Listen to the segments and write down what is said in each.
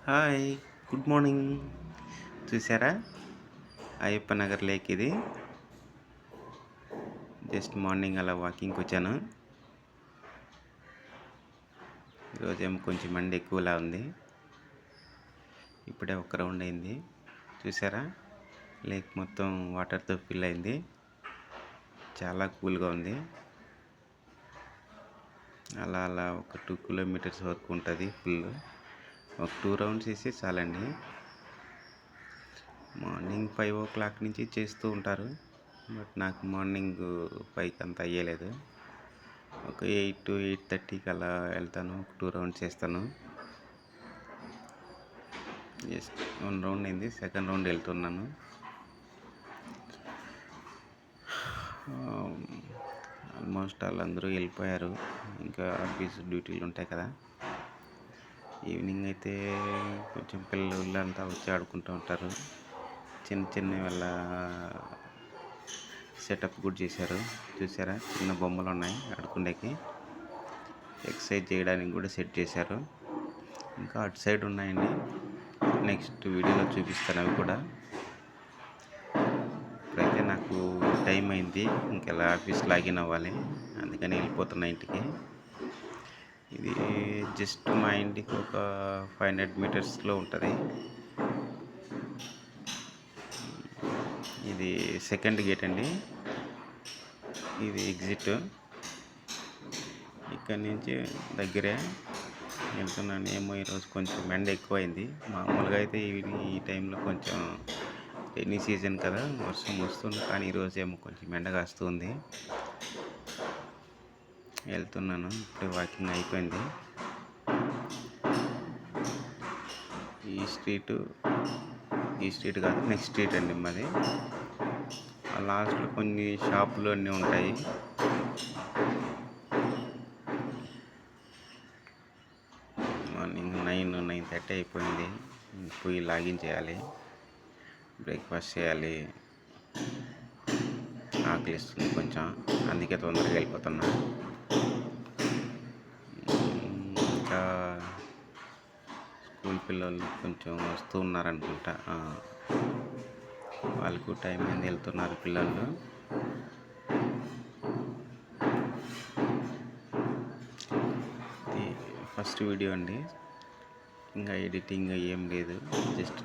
Hi, good morning. చూసారా Ayyappa Nagar lake ఇది. Just morning అలా వాకింగ్కి వచ్చాను. ఈరోజేమో కొంచెం ఎండ ఎక్కువలా ఉంది. ఇప్పుడే ఒక రౌండ్ అయింది. చూసారా లేక్ మొత్తం వాటర్తో ఫిల్ అయింది. చాలా కూల్గా ఉంది. అలా అలా ఒక 2 కిలోమీటర్స్ వరకు ఉంటుంది ఫుల్. ఒక 2 రౌండ్స్ వేసి చాలండి. మార్నింగ్ 5 o'clock నుంచి చేస్తూ ఉంటారు. బట్ నాకు మార్నింగ్ 5కి అంత అయ్యలేదు. ఒక 8 to 8:30కి అలా వెళ్తాను. ఒక 2 రౌండ్స్ వేస్తాను. జస్ట్ 1 రౌండ్ అయింది. సెకండ్ రౌండ్ వెళ్తున్నాను. ఆల్మోస్ట్ వాళ్ళందరూ వెళ్ళిపోయారు. ఇంకా ఆఫీస్ డ్యూటీలు ఉంటాయి కదా. ఈవినింగ్ అయితే కొంచెం పిల్లలంతా వచ్చి ఆడుకుంటూ ఉంటారు. చిన్న చిన్న వాళ్ళ సెటప్ కూడా చేశారు. చూసారా చిన్న బొమ్మలు ఉన్నాయి ఆడుకునేకి. ఎక్సర్సైజ్ చేయడానికి కూడా సెట్ చేశారు. ఇంకా అటు సైడ్ ఉన్నాయండి. నెక్స్ట్ వీడియోలో చూపిస్తాను అవి కూడా. ఇప్పుడైతే నాకు టైం అయింది. ఇంకెలా ఆఫీస్ లాగిన్ అవ్వాలి. అందుకని వెళ్ళిపోతున్నా ఇంటికి. ఇది జస్ట్ మా ఇంటికి ఒక 500 మీటర్స్లో ఉంటుంది. ఇది సెకండ్ గేట్ అండి. ఇది ఎగ్జిట్. ఇక్కడి నుంచి దగ్గరే వెళ్తున్నాను. ఏమో ఈరోజు కొంచెం ఎండ ఎక్కువైంది. మామూలుగా అయితే ఈ టైంలో కొంచెం రైనీ సీజన్ కదా, వర్షం వస్తుంది. కానీ ఈరోజు ఏమో కొంచెం ఎండ కాస్తుంది. వెళ్తున్నాను. ఇప్పుడే వాకింగ్ అయిపోయింది. ఈ స్ట్రీట్ కాదు, నెక్స్ట్ స్ట్రీట్ అండి మాది. ఆ లాస్ట్లో కొన్ని షాపులు అన్నీ ఉంటాయి. మార్నింగ్ 9:30 అయిపోయింది. పోయి లాగిన్ చేయాలి, బ్రేక్ఫాస్ట్ చేయాలి. ఆకలిస్తుంది కొంచెం, అందుకే తొందరగా వెళ్ళిపోతున్నా. ఇంకా స్కూల్ పిల్లలు కొంచెం వస్తూ ఉన్నారనుకుంటా. వాళ్ళకు టైం అయింది, వెళ్తున్నారు పిల్లలు. ఫస్ట్ వీడియో అండి. ఇంకా ఎడిటింగ్ ఏం లేదు. జస్ట్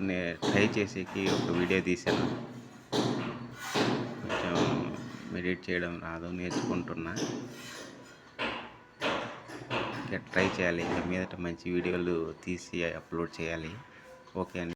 ట్రై చేసేకి ఒక వీడియో తీశాను. కొంచెం ఎడిట్ చేయడం రాదు, నేర్చుకుంటున్నా. ఇంకా ట్రై చేయాలి. ఇంకా మీదట మంచి వీడియోలు తీసి అప్లోడ్ చేయాలి. ఓకే అండి.